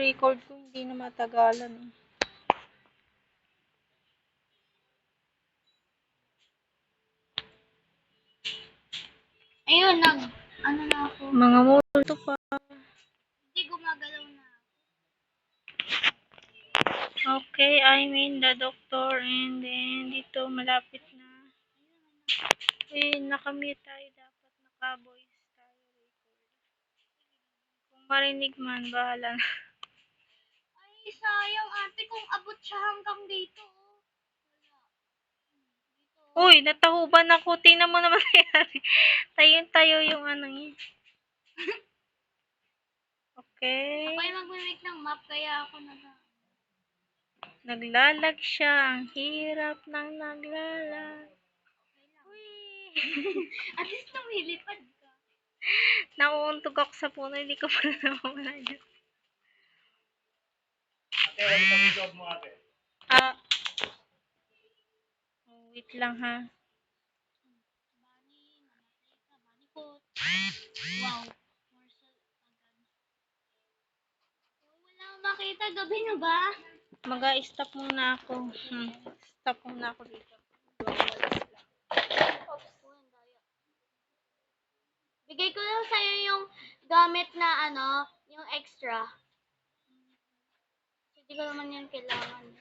record ko hindi na matagalan eh. Ayun, ano na ako. Mga multo pa. Hindi gumagalaw na. Okay, I'm in the doctor and then dito malapit na. Nakamute tayo, dapat naka-voice tayo record. Kung marinig man, bahala na. Ay, sayang ate kung abot siya hanggang dito. Uy, natahuban ako. Tingnan mo naman nangyari. Tayo yung ano niya. Okay. Ako yung mag-make ng map kaya ako Naglalag siya. Ang hirap ng naglalag. Uy. At least lumilipad ka. Nauuntog ako sa puno. Hindi ko pala nawawala dyan. Ate, ano sa job mo ate? Wait lang ha. Bunny coat. Wow. Morsel agad. Oh, wala akong makita. Gabi na ba? Mag-stop muna ako. Stop muna ako dito. Bigay ko lang sa'yo yung gamit na yung extra. Hindi ko naman yan kailangan.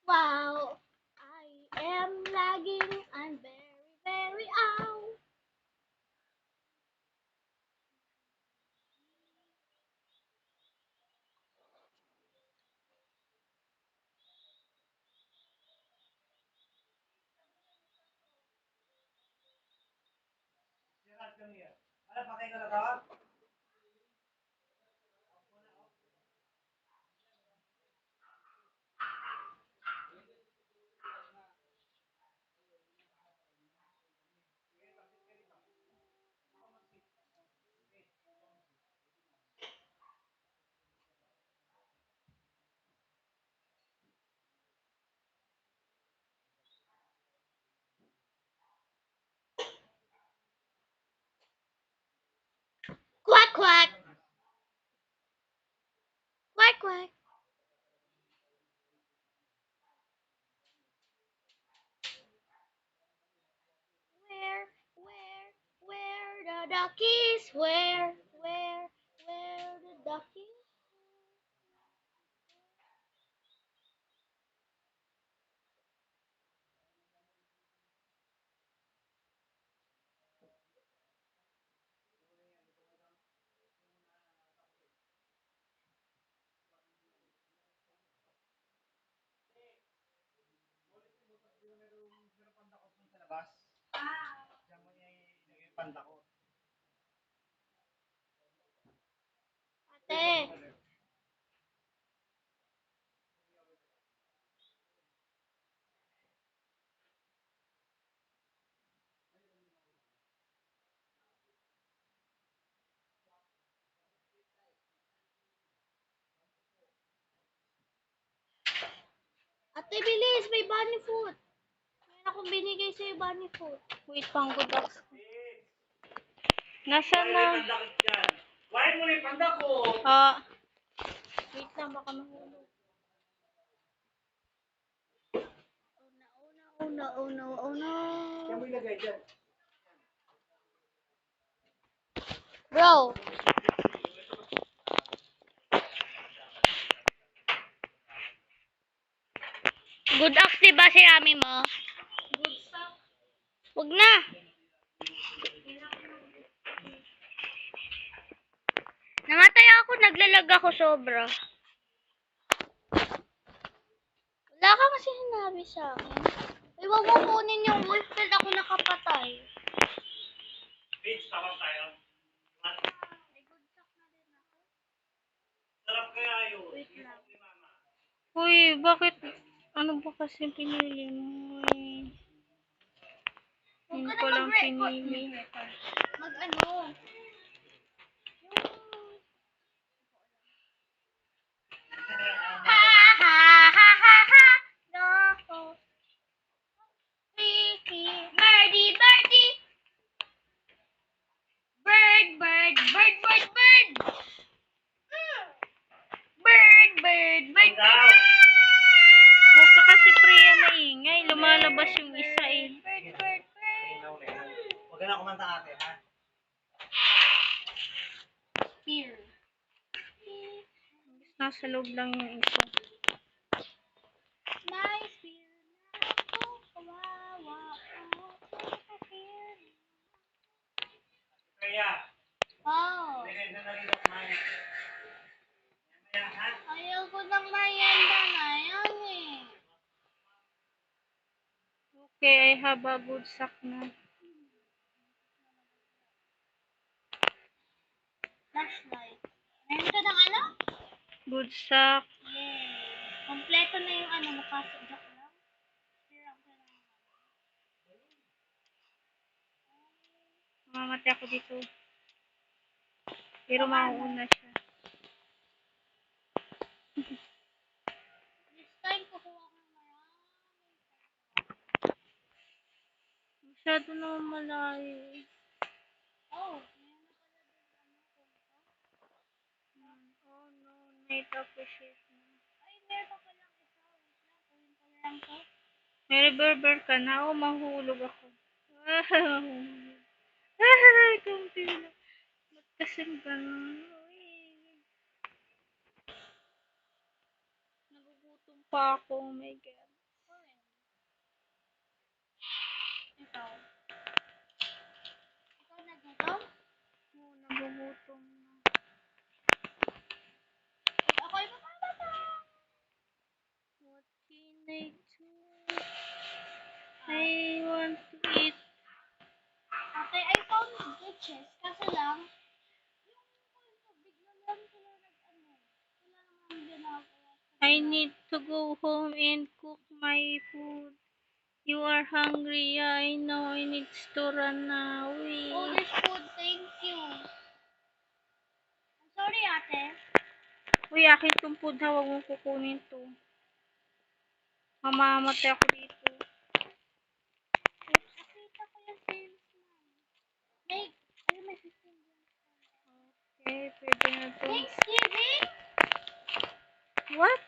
Wow, I am lagging. I'm very, very out. Ano, patay ka na ba? Quack, quack. Quack, quack. Where the duckies? Where the duckies? Meron pandakot sa labas. Diyan mo niya ilagay yung pandakot. Ate. Ate, bilis. May bunny food. Meron akong binigay sa'yo bunny food. Wait pang good box. Nasaan na? Pandakot dyan. Why mo yung pandakot? Wait lang, baka mahulog. Oh no. Diyan mo ilagay dyan. Bro. Good ox, diba si Rami mo? Good stuff. Wag na. Namatay ako, naglalag ako sobra. Wala ka kasi sinabi sa akin. Ay, wag mo kunin yung wolf belt, ako nakapatay. Bitch, tawag tayo. May good stock na din ako. Sarap kaya yun. Wait lang. Ni mama. Uy, bakit? Ano ba kasi pinili mo? Huwag Hindi ka ko na lang mag-record. pinili. Mag-ano? Ha ha ha ha ha! No! Birdie, birdie! Bird, bird, bird, bird, bird! Bird, bird, bird, bird! Huwag ka kasi Priya maingay. Lumalabas yung isa eh. Bird, bird, bird! Huwag ka na kumanta ate, ha? Spear. Nasa loob lang yung isa. My spear na ako, kawawa ako, spear. Kaya, Oh, bigay na rin ako kumain. Kaya, ha? ayaw ko ng mayanda na yan eh. Okay, I have a good sack na. Flashlight. Meron ka ng ano? Good sack. Yay. Kompleto na yung ano, nakasadyak lang. Spear ako na lang. Mamamatay ako dito. Pero mauuna siya. This time, kukuha ko ng marami. Masyado naman malayo eh. Oh, meron na pala din ano. Oh no, night appreciate na. Ay, meron pa palang isa. Wait lang, kunin ko na lang to. May revolver ka na. Oh, mahulog ako. Ah, kunti lang. Ba't kasing ganun? Uy. Nagugutom pa ako. Oh my God. Ikaw. Ikaw na dito? Oh, nagugutom na. Ako'y mababata. What can I do? I want to eat. Ate, I found witches. Kaso lang, yung bigla lang sila nag-ano. Wala namang ginagawa. I need to go home and cook my food. You are hungry. Yeah, I know. I need to run now. Oh, there's food. Thank you. I'm sorry, ate. Uy, akin tong food ha. Huwag mong kukunin to. Mamamatay ako dito. Nakita ko yung salesman. May, ano may 15 yan. Okay, pwede na to. Thanksgiving? What?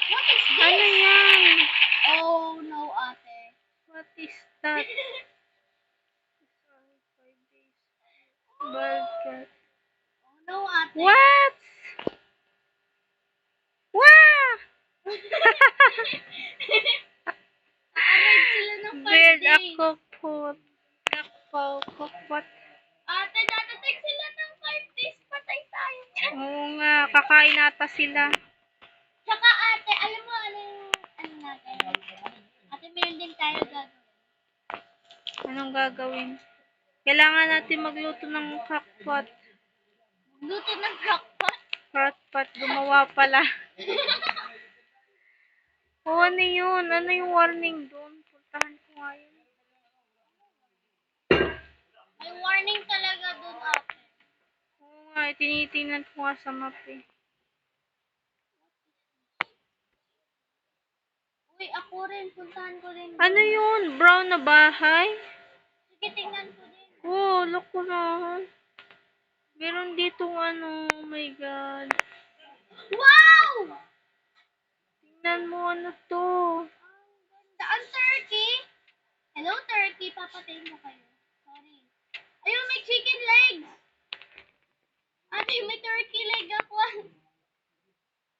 What is this? Ano yan? Oh, no, ate. What is that? 5 days. Baldcat. Oh, no, ate. What? Wow! Naka-ride sila ng 5 Build a days. cookbook. Cookbook. Ate, dadating sila ng 5 days. Patay tayo niyan. Oo nga, kakain ata sila. Tsaka ate, alam mo ano yung ano natin? Ate, meron din tayo gagawin. Anong gagawin? Kailangan natin magluto ng crockpot. Luto ng crockpot. Crockpot, gumawa pala. Oo, ano yun? Ano yung warning doon? Puntahan ko nga yun. May warning talaga dun, ate. Oo nga, tinitingnan ko nga sa map eh. Uy, ako rin. Puntahan ko rin. Ano yun? Brown na bahay? Sige, tingnan ko din. Oh, look ko na. Meron ditong ano, oh my God. Wow! Tingnan mo ano to. Ang turkey. Hello, turkey. Papatayin mo kayo. Sorry. Ayun, may chicken legs. Ate, may turkey leg ako.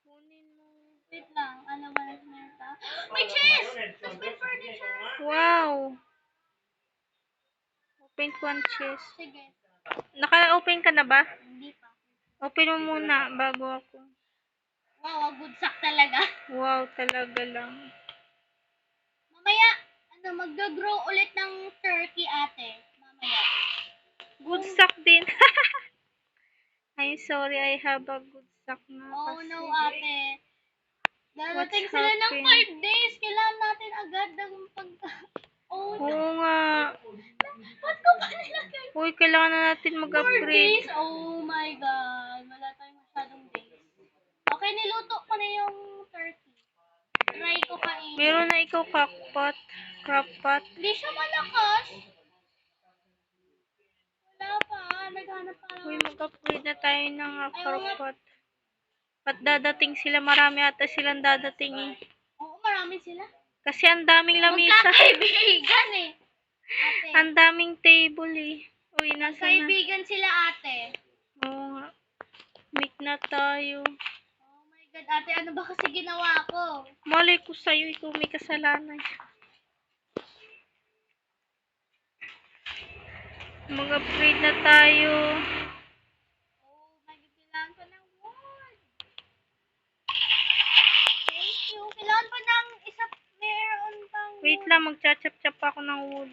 Kunin mo. Wait lang. Ano ba meron pa? May chest! Tapos may furniture. Wow. Open ko ang chest. Sige. Naka-open ka na ba? Hindi pa. Open mo muna bago ako. Wow, good sack talaga. Wow, talaga lang. Mamaya, ano, mag-grow ulit ng turkey, ate. Mamaya. Good sack din. I'm sorry, I have a good sack na Oh kasi. no, ate. Darating What's sila ng happened? 5 days. Kailangan natin agad ng pagka... Oh no. Oo nga. Ba't ko pa nilagay? Uy, kailangan na natin 4 mag-upgrade. days? Oh my God. Wala tayong masyadong days. Okay, niluto ko na yung turkey. Try ko kainin. Meron na ikaw crockpot. Crockpot. Hindi siya malakas. Wala pa. Naghanap pa Uy, lang. mag-upgrade na tayo ng Ayaw nga. crockpot. At dadating sila. Marami ata silang dadating eh. Oo, marami sila. Kasi ang daming lamisa. Magkakaibigan eh. Ate. Ang daming table eh. Uy, nasa na? Magkaibigan sila ate. Oo nga. Meet na tayo. Oh my God, ate, ano ba kasi ginawa ko? Malay ko sa'yo, ikaw may kasalanan. Mag-upgrade na tayo. Oh, kailangan ko ng wood. Thank you. Kailangan pa ng isa, meron pang Wait wood. lang, magchachap-chap ako ng wood.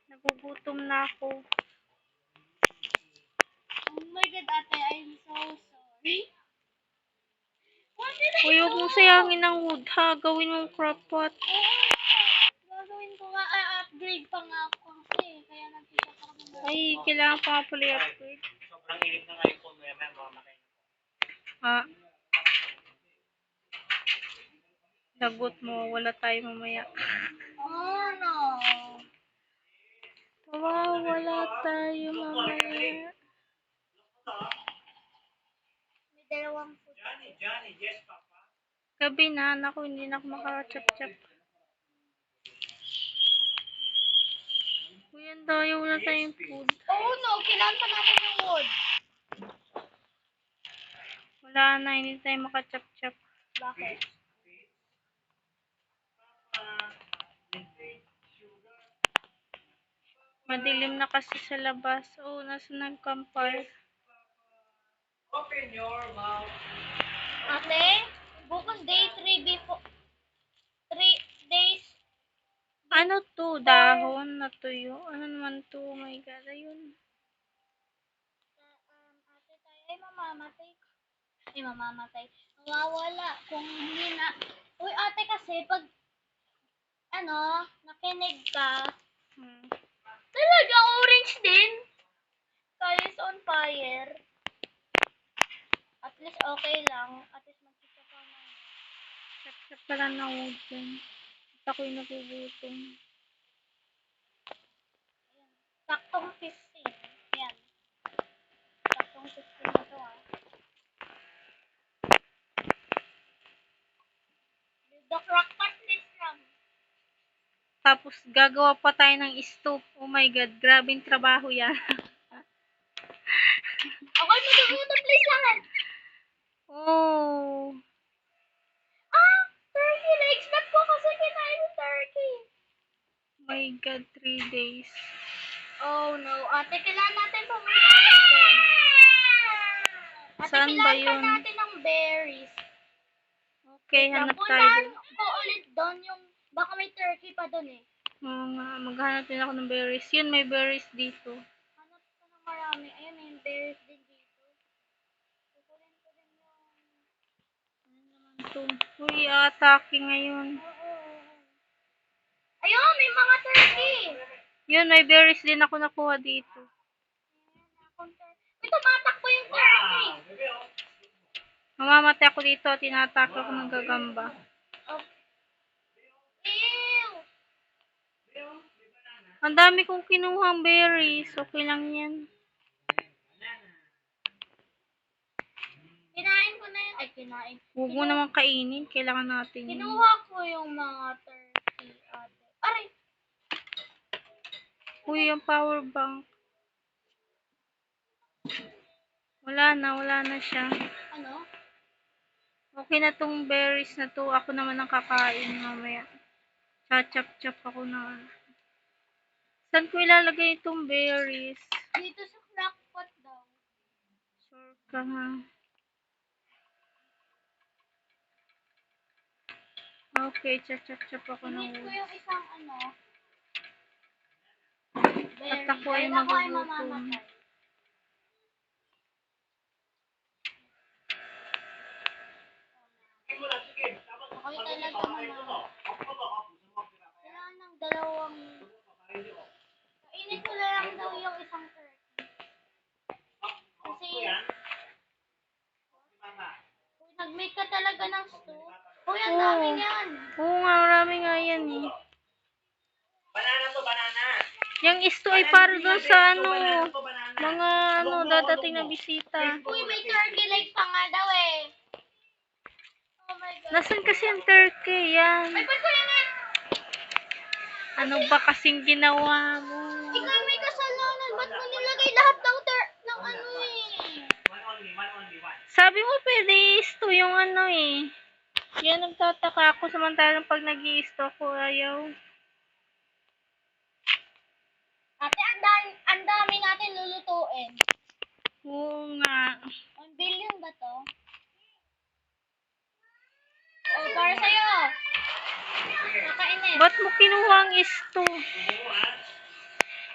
Nagugutom na ako. Oh my God, ate, I'm so sorry. What did I Uy, huwag do? mong sayangin ng wood ha. Gawin mong crockpot. Oo, gagawin ko nga, upgrade pa nga ako kasi. Kaya nagtitap ako ng wood. Ay, kailangan pa nga pala i-upgrade. Sobrang init ng iPhone mo yan, mga makain. Ah. Lagot mo, wala tayo mamaya. Oh no. Wala tayo mamaya. May dalawang food. Johnny, yes, Papa. Gabi na, naku, hindi na ako makachap-chap. Uy, ang tayo, wala tayong food. Oh no, kailangan pa natin yung wood. Wala na, hindi tayo makachap-chap. Bakit? Madilim na kasi sa labas. Oh, nasa nag-campfire. Open your mouth. Ate, bukas day 3 before 3 days. Ano to? Dahon na tuyo? Ano naman to? Oh my God, ayun. Ate tayo ay mamamatay. Ay mamamatay. Mawawala kung hindi na. Uy ate kasi pag nakinig ka, talaga orange din. Kaya is on fire. At least okay lang. At least magkita pa na. Chap-chap pala na wood dyan. At ako'y nagugutom. Saktong 15. Yan. Saktong 15 na to The crockpot list lang. Tapos gagawa pa tayo ng stove. Oh my God, grabing trabaho yan. Ako'y magugutom please lang. Oh, Turkey legs. Ba't ko kasi kinain yung turkey? my God, 3 days. Oh no. Ate, kailangan natin pumunta ulit doon. Ate, Saan ba kailangan pa yun? natin ng berries. Okay, hanap tayo Puntahan dun. ko ulit doon yung baka may turkey pa doon eh. Oo nga, maghanap din ako ng berries. Yun, may berries dito. Hanap ko ng marami. Ayun, may berries din dito. Kukunin ko din yung... Ito. Uy, atake ngayon. Oo. Ayun, may mga turkey. Yun, may berries din ako nakuha dito. May tumatakbo yung turkey. Mamamatay ako dito at tinatake ako ng gagamba. Ew. Ang dami kong kinuhang berries. Okay lang yan. Kinain ko na yun. Ay, kinain. Huwag mo naman kainin. Kailangan natin yun. Kinuha ko yung mga turkey. Aray. Uy, yung power bank. Wala na siya. Ano? Okay na tong berries na to. Ako naman ang kakain mamaya. Chachap-chap ako na. Saan ko ilalagay itong berries? Dito sa crockpot daw. Sure ka nga. Okay, chachap-chap ako ng Init ko wood. yung isang At ako ay Dahil ako ay magugutom. mamamatay. ka ng stew? Uy, ang dami yan. Oo nga, marami nga yan eh. Banana to, banana. Yung isto ay para doon sa ano, Banana to, banana. mga ano, dadating na bisita. Uy, may turkey leg pa nga daw eh. Oh my God. Nasaan kasi ang turkey? Yan. Ay, ba't ko yan eh? Ano ba kasing ginawa mo? Ikaw may kasalanan. Ba't mo nilagay lahat ng ano eh? One only, one only, one. Sabi mo pwede isto yung ano eh. Yan nagtataka ako samantalang pag nag-i-isto ako ayaw. Ate, ang dami natin lulutuin. Oo nga. 1 billion ba to? Oh, para sa'yo. Nakainis. Ba't mo kinuha ang isto? Oo, ha?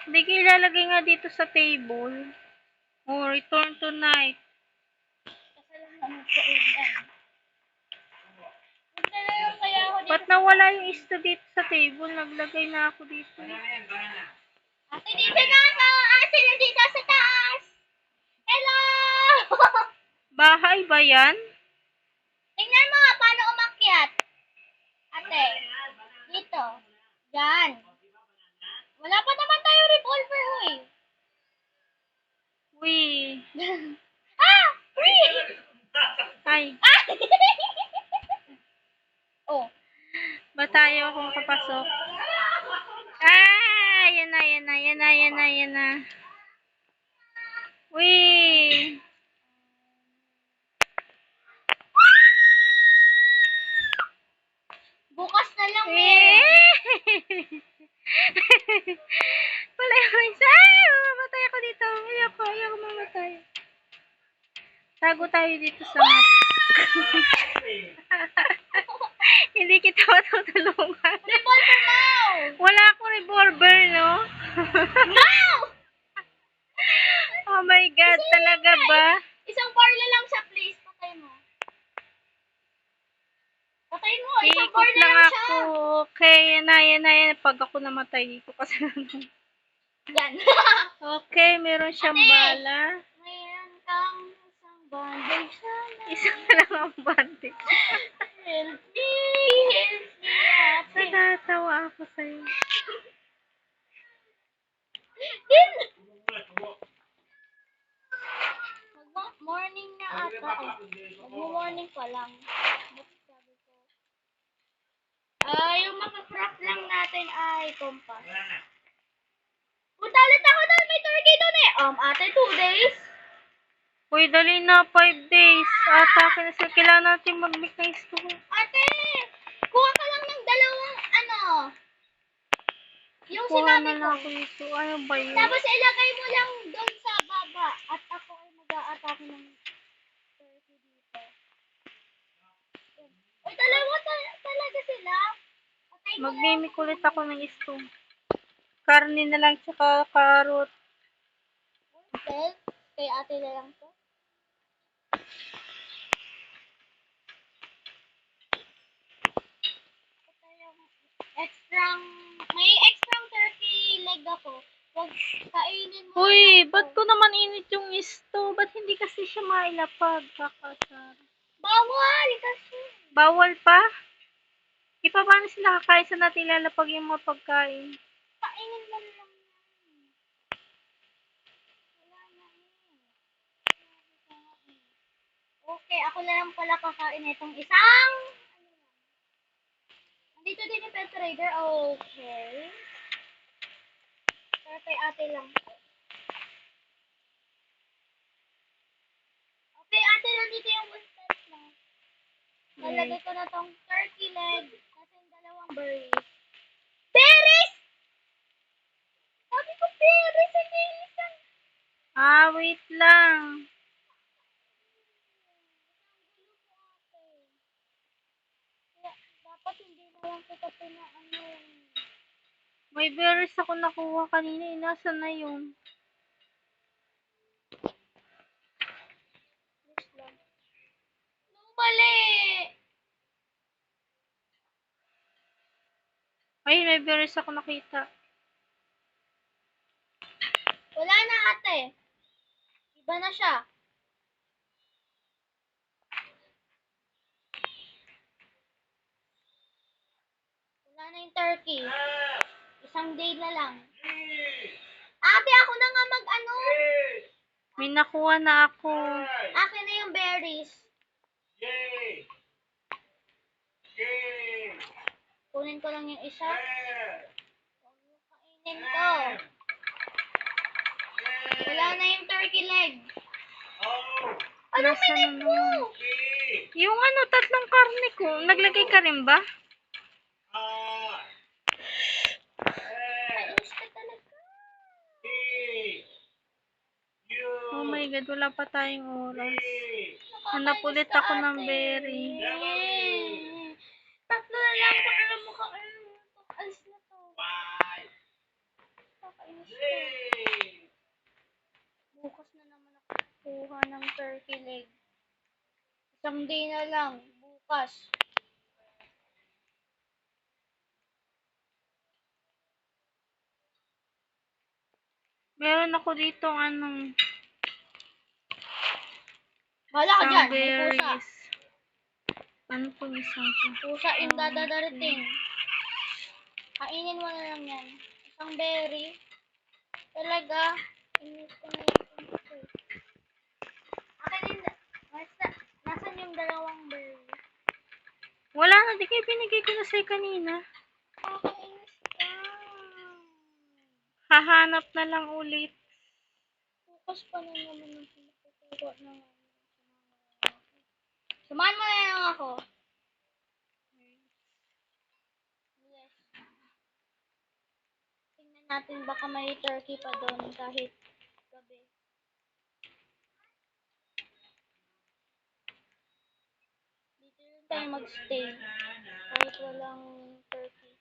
Hindi ka ilalagay nga dito sa table. Oh, return tonight. Kasalanan ko yan. Magdalaw kaya ako dito. Ba't nawala yung isto dito sa table? Naglagay na ako dito. Banana yan, banana. Ate, dito na ako. Ate, nandito sa taas. Hello! Bahay ba yan? Tingnan mo, paano umakyat. Ate, dito. Diyan. Wala pa naman tayo revolver, huy. Uy. Ah! Free! Ay, Ah! Oh. ba tayo kung kapasok? Ah! Yan na, yan na, yan na, yan na, yan na. Uy. Bukas na lang, Eh. meron. Wala yung isa. Ay, mamamatay ako dito. Ayoko mamatay. Tago tayo dito sa map. Hindi kita matutulungan. Revolver mo! Wala akong revolver, no? Now! Oh my God, talaga ba? Isang barla lang siya, please. Patay mo. Patay mo. Isang Iikot barla lang lang ako. siya. Okay, yan na, yan na, yan. Pag ako namatay, di ko kasi Yan. Okay, meron siyang Ate! bala. Mayroon kang isang bandage sana. Isa na lang ang bandage. Help me! Help me, ate. Natatawa ako sa'yo. Din! Morning na ata. Mag-morning pa lang. Sabi ko. Yung makakrap lang natin ay kompas. Banana. Punta ulit ako doon. May turkey doon eh. Ate, 2 days. Uy, dali na, 5 days. Atake na sila. Kailangan natin mag-make ng store. Ate, kuha ka lang ng dalawang ano. Yung Kuha sinabi na ko. lang ako dito. Ano ba yun? Tapos ilagay mo lang doon sa baba. At ako ay mag-a-atake ng turkey dito. Uy, dalawa talaga sila. Patay mo na. Mag-mimic ulit ako ng store. Karne na lang tsaka carrot. Okay. Kay ate na lang to. May extrang turkey leg ako. Huwag kainin mo. Uy, lang ba't to. ko naman init yung isto? Ba't hindi kasi siya mailapag? Kakasar. Bawal kasi. Bawal pa? Paano sila kakain sa natin ilalapag yung mga pagkain? Kainin mo lang yan. Wala na eh. Okay, ako na lang pala kakain itong isang. Andito din yung Pet Trader. Okay. Para kay ate lang. Okay, ate, nandito yung whiskas mo. Nalagay ko na tong turkey leg. Kasi yung dalawang berries. Berries! Sabi ko berries, hindi isang. Ah, wait lang. Dapat hindi na lang kita pinaano. May berries ako nakuha kanina. Nasaan na yun? Please lang. No, mali! Ay, may berries ako nakita. Wala na ate. Iba na siya. na yung turkey. Isang day na lang. Ate, ako na nga mag-ano. May nakuha na ako. Akin na yung berries. Kunin ko lang yung isa. Kainin ko. Wala na yung turkey leg. Anong Nasaan minute na mo? naman? Yung ano, tatlong karne ko. Naglagay ka rin ba? Kainis ka talaga. Oh my God, wala pa tayong oras. Hanap Nakakainis ulit ka, ako ng ate. berry. Tatlo na lang pa alam mo ka. Alis na to. Nakakainis ka. Bukas na naman ako kukuha ng turkey leg. Isang day na lang. Bukas. Meron ako dito anong Wala ka isang dyan. May pusa. berries. Ano pong isang to? Pusa yung dadarating. Kainin mo na lang yan. Isang berry. Talaga. Inis ko na yung pusa. Akin yung... Nasaan yung dalawang berry? Wala na, di kayo binigay ko na sa'yo kanina. Nakakainis ka. Hahanap na lang ulit. Bukas pa na naman ang pinakukuha na nga. Samahan mo na lang ako. Yes. Tingnan natin baka may turkey pa doon kahit gabi. Dito rin tayo magstay. Kahit walang turkey.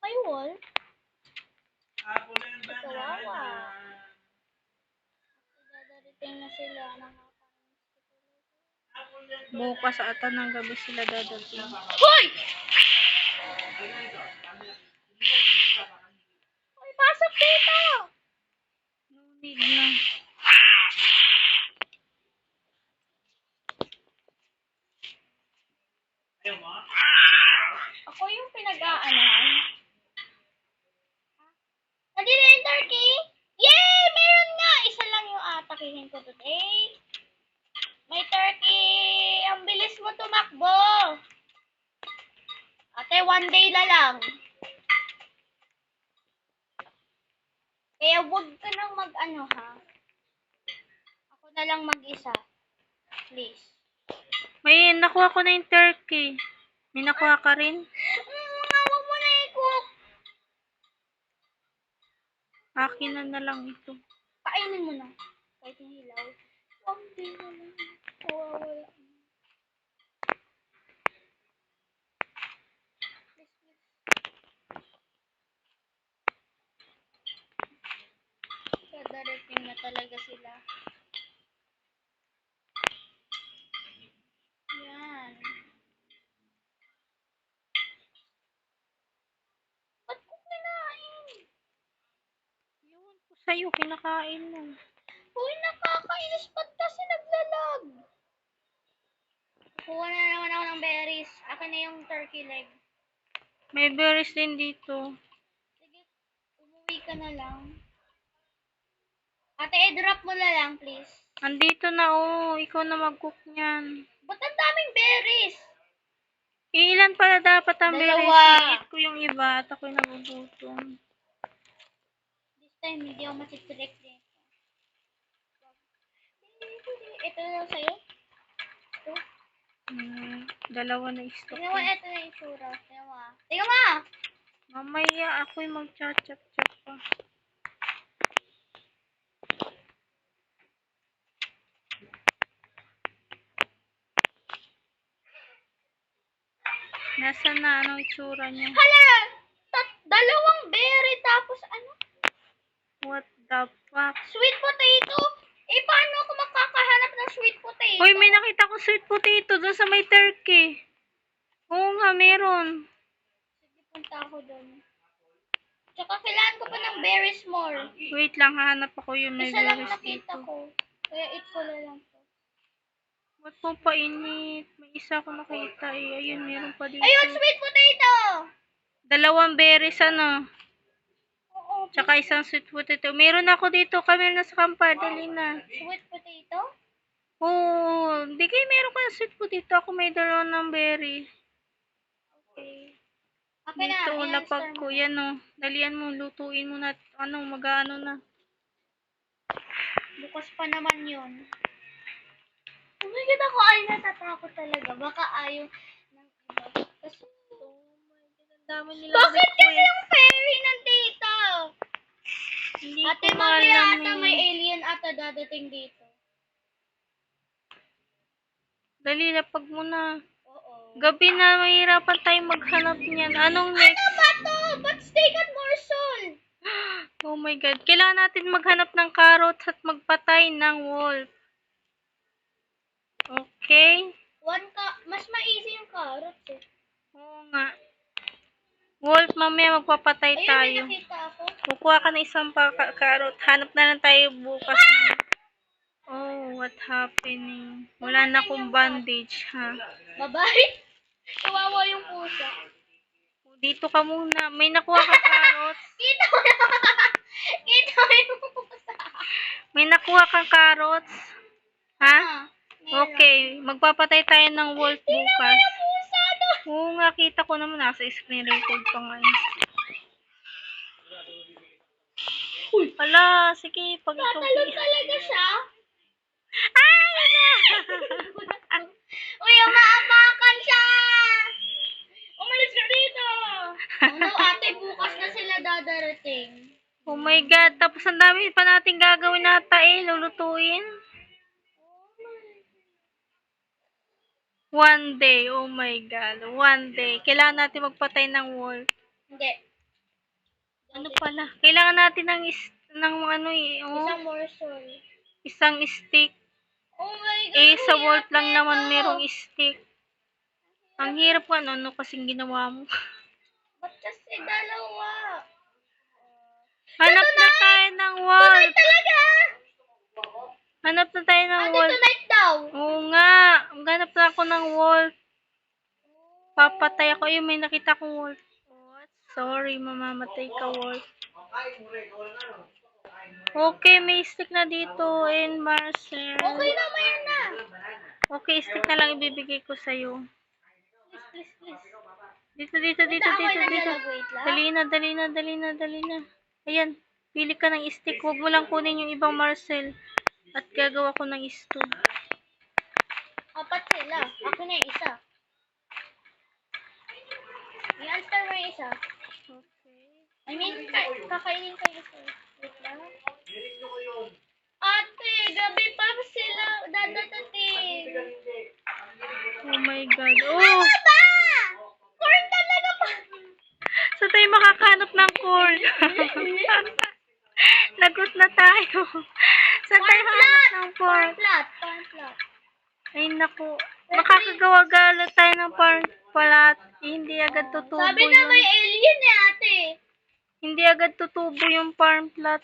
May wall? Kawawa. Dadarating na sila. Bukas ata ng gabi sila dadating. Hoy! Hoy, pasok dito! No need na. Ako yung pinag-aanahan. Nandito yung turkey! Yay! Meron nga! Isa lang yung atakihin ko today. May turkey! Ang bilis mo tumakbo! Ate, one day na lang. Kaya huwag ka nang mag-ano ha. Ako na lang mag-isa. Please. May nakuha ko na yung turkey. May nakuha ka rin? Huwag mo na i-cook. Akin na lang ito. Kainin mo na. Kahit yung hilaw. One day na lang. Wala. Darating na talaga sila. Yan. Ba't ko kinain? Yun ko sa'yo, kinakain mo. Uy, nakakainis. Ba't kasi naglalag? Kuha na naman ako ng berries. Akin na yung turkey leg. May berries din dito. Sige, umuwi ka na lang. Ate, i-drop mo na lang, please. Andito na oh, ikaw na mag-cook niyan. Ba't ang daming berries? Ilan pala dapat ang berries? Dalawa. Iit ko yung iba at ako'y nagugutom. This time, hindi ako matitrek dito. Ito na lang sa'yo. Ito. Dalawa na stock. Tingnan mo, ito na yung itsura. Tingnan mo ah. Tingnan mo! Mamaya ako'y mag-chop-chop pa. Nasaan na? Anong itsura niya? Hala! Dalawang berry tapos ano? What the fuck? Sweet potato? Eh, paano ako makakahanap ng sweet potato? Hoy, may nakita ko sweet potato doon sa may turkey. Oo nga, meron. Sige, punta ako doon. Tsaka kailangan ko pa ng berries more. Wait lang, hahanap ako yung may Isa lang berries nakita dito. ko. Kaya eat ko na lang to. Ba't mo painit? May isa ko nakita eh. Ayun, meron pa dito. Ayun, sweet potato! 2 berries ano. Oo, Tsaka isang sweet potato. Meron ako dito. Kami na sa kampa. Dali na. sweet potato? Oo. Hindi kayo meron ka ng sweet potato. Ako may 2 ng berry. Okay. Okay Dito, na, lapag i-answer ko. mo. Yan o. Dalian mo. Lutuin mo na. Ano, mag-ano na. Bukas pa naman yun. Oh my God, ako ay natatakot talaga. Baka ayaw ng iba. Kasi, Ang dami nilang bakit kasi request. yung fairy nandito? Hindi Ate, ko mamaya alam ata eh. may alien ata dadating dito. Dali, lapag mo na. Oo. Gabi na, mahirapan tayong maghanap niyan. Anong next? Ano ba to? Ba't steak at morsel? Oh my God. Kailangan natin maghanap ng carrots at magpatay ng wolf. Okay? Mas ma-easy yung carrots eh. Oo nga. Wolf, mamaya magpapatay Ayun, may tayo. nakita ako. Kukuha ka ng isang carrot. Hanap na lang tayo bukas. ng- Oh, what happening? Wala na akong bandage, ha? Babae? Kawawa yung pusa. Dito ka muna. May nakuha ka carrots. Kita mo yung Kita mo yung pusa. May nakuha kang carrots. Ha? Meron. Okay. Magpapatay tayo ng wolf Tingnan mo bukas. yung pusa doon. Oo nga, kita ko naman. Nasa screen record pa nga yun. Uy, Hala, sige. Pag ikaw... tatalon talaga siya. Ay! Ano? Uy, umaapakan siya. Umalis ka dito. Ano, ate, bukas na sila dadarating. Oh my God. Tapos ang dami pa natin gagawin nata eh. Lulutuin. One day. Oh my God. One day. Kailangan natin magpatay ng wolf. Hindi. Ano pala? Kailangan natin ng ano eh. Oh, Isang morsel. isang stick. Oh my God, Eh, sa ang wolf hirap lang nito. naman merong stick. Ang hirap ko ano kasing ginawa mo. Ba't kasi dalawa? Hanap na tayo ng wolf. Tonight talaga! Hanap na tayo ng Ate, wolf. tonight daw. Oo nga. Hanap na ako ng wolf. Papatay ako. Ayun, may nakita akong wolf. What? Sorry, mamamatay ka, wolf. Okay, may stick na dito. And Marcel. Okay na, mayroon na. Okay, stick na lang ibibigay ko sa'yo. Please, please, please. Dito, dito, Wait dito, lang, ako'y dito, dito. naglalagwait lang. Dali na, dali na, dali na, dali na. Ayan, pili ka ng stick. Huwag mo lang kunin yung ibang Marcel. At gagawa ko ng stew. Apat sila. Ako na yung isa. I-answer mo yung isa. Okay. I mean, kakainin ko yung isa. Wait lang. Ate, gabi pa sila dadadating. Oh my God. Oh! Ano ba? Corn talaga pa. Saan tayo makakahanap ng corn? Lagot na tayo. Saan tayo hanap ng corn? Corn plat. Ay, naku. Makakagawa-gala tayo ng palat. Hindi agad tutubo Sabi na may yun. alien eh, ate. Hindi agad tutubo yung farm plot.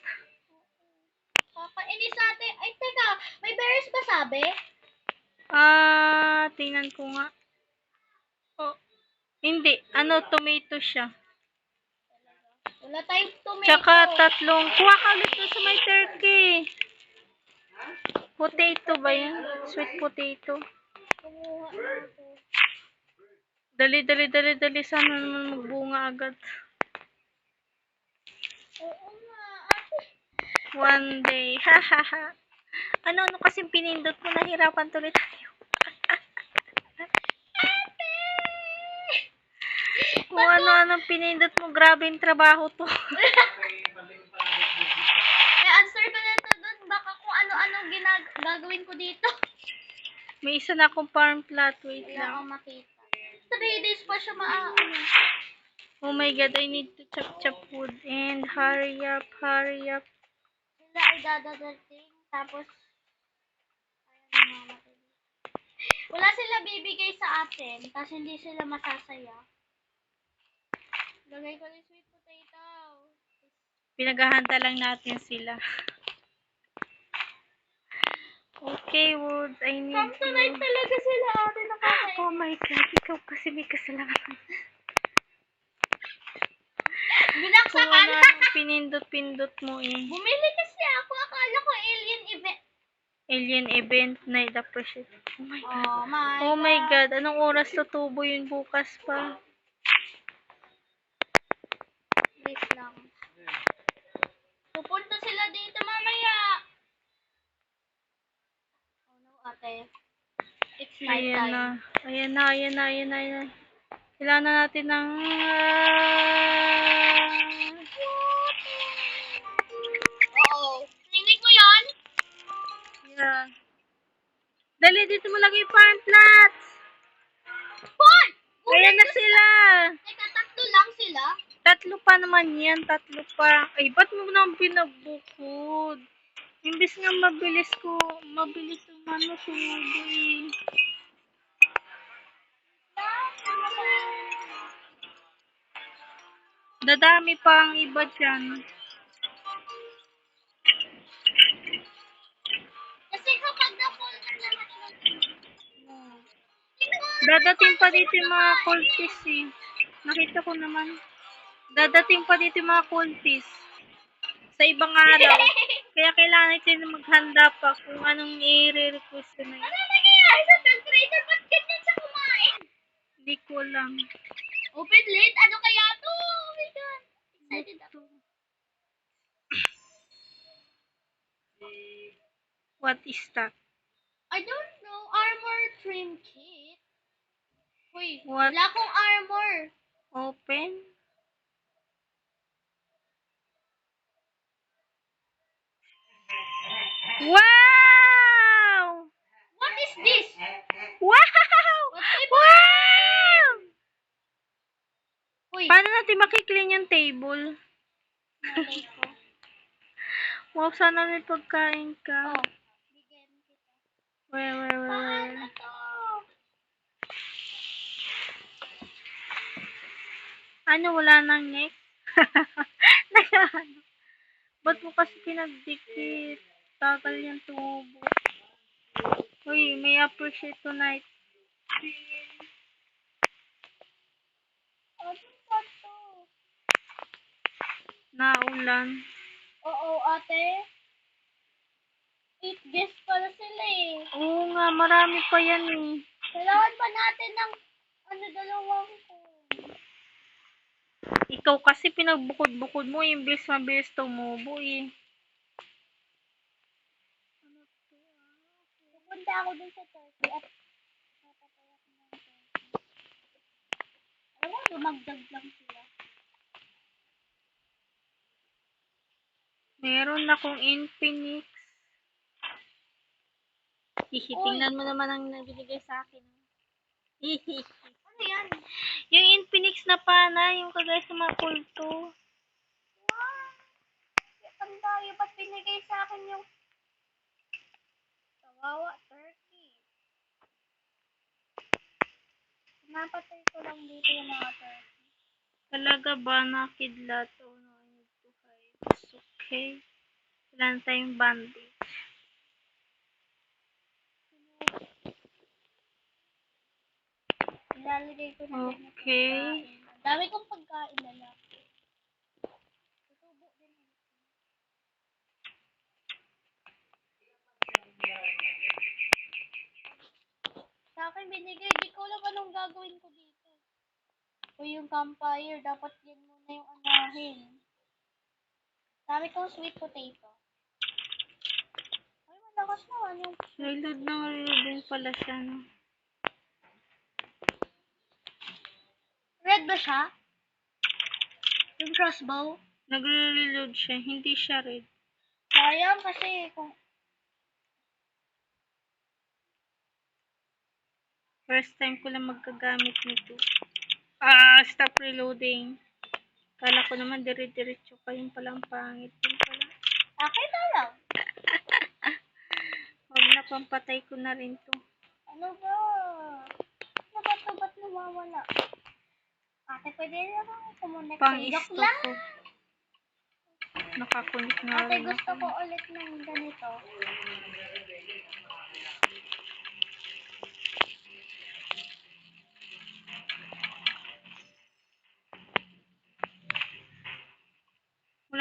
Kakainis ate. Ay, teka. May berries ba sabi? Tingnan ko nga. Oh, hindi. Ano, tomato siya. Wala tayong tomato. Tsaka 3. Kuha ka ulit doon sa may turkey. Potato ba yan? Sweet potato. Kumuha na ako. Dali, dali, dali, dali. Sana naman magbunga agad. Oo nga, ate. One day. Hahaha. Ano kasing pinindot mo? Nahirapan tuloy tayo. Kung ano-anong pinindot mo, grabe yung trabaho to. answer ko na ito doon. Baka kung ano-ano gagawin ko dito. May isa na akong farm plot. Wait Wala akong lang. makita. 3 days pa siya Oh my God, I need to chop wood. And hurry up, hurry up. Sila ay dadadating. Tapos, ayun, mamamatay. Wala sila bibigay sa atin. Tapos hindi sila masasaya. Lagay ko yung sweet potato. Pinaghahanda lang natin sila. Okay, Woods, I need Come tonight you. talaga sila ate nakakain. Oh my God, ikaw kasi may kasalanan. Kung Binaksakan. ano pinindot-pindot mo eh. Bumili kasi ako. Akala ko alien event. Alien event night appreciate. Oh my God. Oh my Oh my God, anong oras tutubo yun bukas pa? Wait lang. Pupunta sila dito mamaya. Oh no, ate. It's night Ayan na. time. Ayan na, ayan na, ayan na, ayan na. Kailangan na natin ng... Oo. Rinig mo yan? Yeah. Dali, dito mo lagay yung farm plots. Hoy! Ayan na sila. Teka, tatlo lang sila? Tatlo pa naman yan, tatlo pa. Ay, ba't mo nang binabukod? Imbis nga mabilis yung ano, tumubo eh. Dadami pa ang iba dyan. Kasi kapag na-full na lahat Dadating pa dito yung mga cultists eh. Nakita ko naman. Dadating pa dito yung mga cultists. Sa ibang araw. Kaya kailangan natin na maghanda pa kung anong i-request na yun. ano nangyayari sa third grader? Ba't ganyan siya kumain? Hindi ko alam. Open lid? Ano kaya to? Oh my God. Excited ako. What is that? I don't know. Armor trim kit? Uy, What? wala akong armor. Open? Wow! What is this? Wow! What type of... Wow! Uy, Paano natin makiklean yung table? malay ko. Wow, sana may pagkain ka. Oh, bigyan kita. Well. Paano to? Ano, wala nang neck? Nagano? Ba't mo kasi pinagdikit? Tagal yung tumubo. Uy, may appreciate tonight. Ano ba to? Naulan. Oo, ate. 8 guests pala sila eh. Oo nga, marami pa yan eh. Kailangan pa natin ng dalawang ko. Ikaw kasi pinagbukod-bukod mo, imbis mabilis tumubo eh. Pupunta ako dun sa Turkey at papataya ko ng Turkey. Alam mo, dumagdag lang sila. Meron akong Infinix. Hihi, Oy. tingnan mo naman ang nabibigay sa akin. Hihi. Ano yan? Yung Infinix na pana, yung kagaya sa mga kulto. Wow! Ang tayo, ba't binigay sa akin yung kawawa Turkey? Napatay ko lang dito yung mga Turkey. Talaga ba nakidlat? Oh no, I need to hide. It's okay. Kailan tayong bandage. Ilalagay ko na din yung Okay. pagkain. Ang dami kong pagkain na lang. Tutubo din. Sa akin binigay, di ko alam anong gagawin ko dito. O yung campfire, dapat yan muna yung anahin. Dami kong sweet potato. Ay, malakas naman yung... Reload din pala siya, no? Red ba siya? Yung crossbow? Nagre-reload siya. Hindi siya red. Sayang kasi kung... First time ko lang magkagamit nito. Stop reloading. Kala ko naman dire-diretso pa yung palang pangit. Yung pala. Akin na lang. Huwag na, pampatay ko na rin to. Ano ba? Ano ba ito? Ba't nawawala? Ate, pwede na lang kumonek sa joke Pang-stock lang. ko. Nakakunik na Ate, rin gusto ako. ko ulit ng ganito.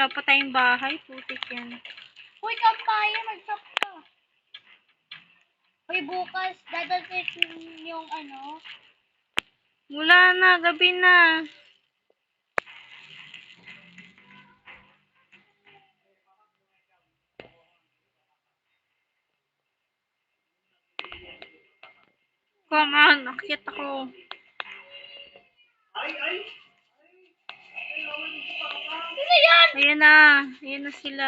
Wala pa tayong bahay. Putik yan. Uy, kampaya, mag-stop ka. Uy, bukas, dadating yung ano. Wala na. Gabi na. Come on. Akit ako. Sino yan? Ayan na. Ayan na sila.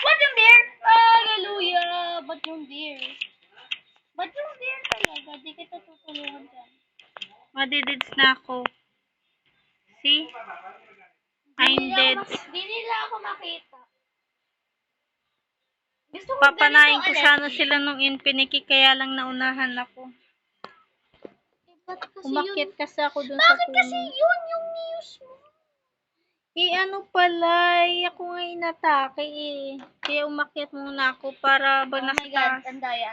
Ba't yung deer? Hallelujah! Ba't yung deer? Ba't yung deer talaga? Di kita tutulungan dyan. Madidids na ako. See? I'm dead. Di nila ako makita. Gusto ko Papanain ko ganito, sana Alex. sila nung Infinity kaya lang naunahan ako. Ba't kasi Umakyat yun? kasi ako dun sa Bakit kasi puno. yun yung news mo? Ano pala, ako nga inatake Kaya umakyat muna ako para Oh ba my nasa God, taas. andaya.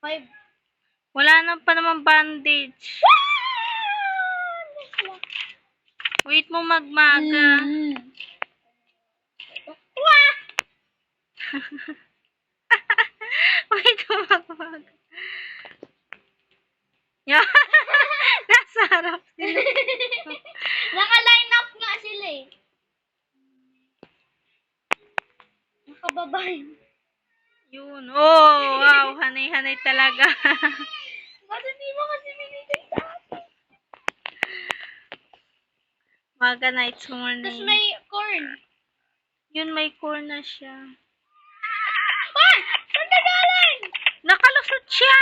5. Wala nang pa naman bandage. Wait mo magmaga. Wah! Wait mo magmaga. Yan. Nasa harap sila. Naka-line up nga sila eh. Nakababay. Yun. Oh, wow. Hanay-hanay talaga. Ba't hindi mo kasi binigay sa akin? Maga na, it's Tapos morning. may corn. Yun, may corn na siya. Ay! Saan ka galing? Nakalusot siya!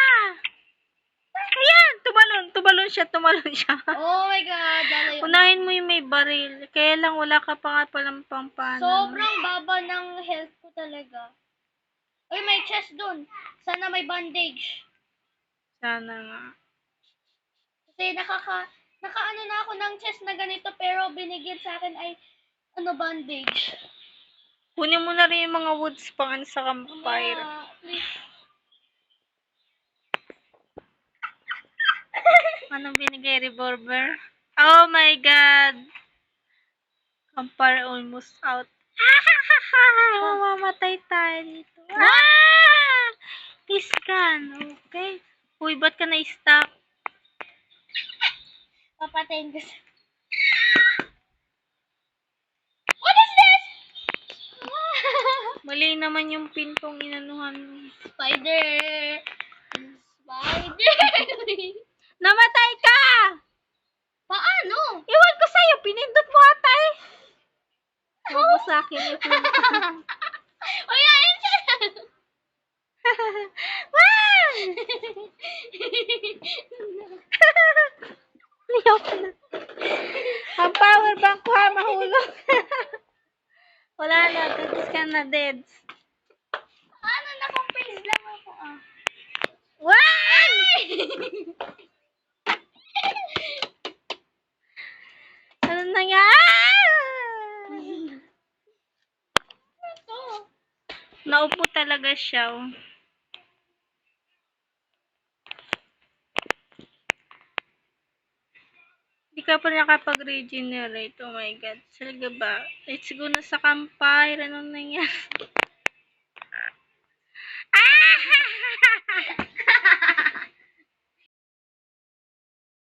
Ayan! Tumalon siya. Oh my God, lalayo. Unahin mo yung may baril. Kaya lang wala ka pa nga palang pampana. Sobrang baba ng health ko talaga. Uy, may chest dun. Sana may bandage. Sana nga. Kasi nakaano na ako ng chest na ganito pero binigyan sa akin ay bandage. Kunin mo na rin yung mga woods pang sa campfire. Yeah, please. Anong binigay? Revolver? Oh my God! Campfire almost out. Mamamatay tayo dito. This gun. Okay. Uy, ba't ka na-stop? Papatayin ko sa... What is this? Mali naman yung pintong inanuhan mo. Spider. Namatay ka! Paano? Iwan ko sa'yo. Pinindot mo ata eh. Huwag mo sa akin yung pinindot. Uy, ayun siya. Wow! Ayoko na. Ang power bank ko ha, mahulog. Wala na, deads ka na, deads. Ano, naka-freeze lang ako Wow! Ano nangyari? Ito. Naupo talaga siya. Oh. Hindi ka pa nakapag-regenerate. Oh my God. Talaga ba? Let's go na sa campfire. Anong nangyari?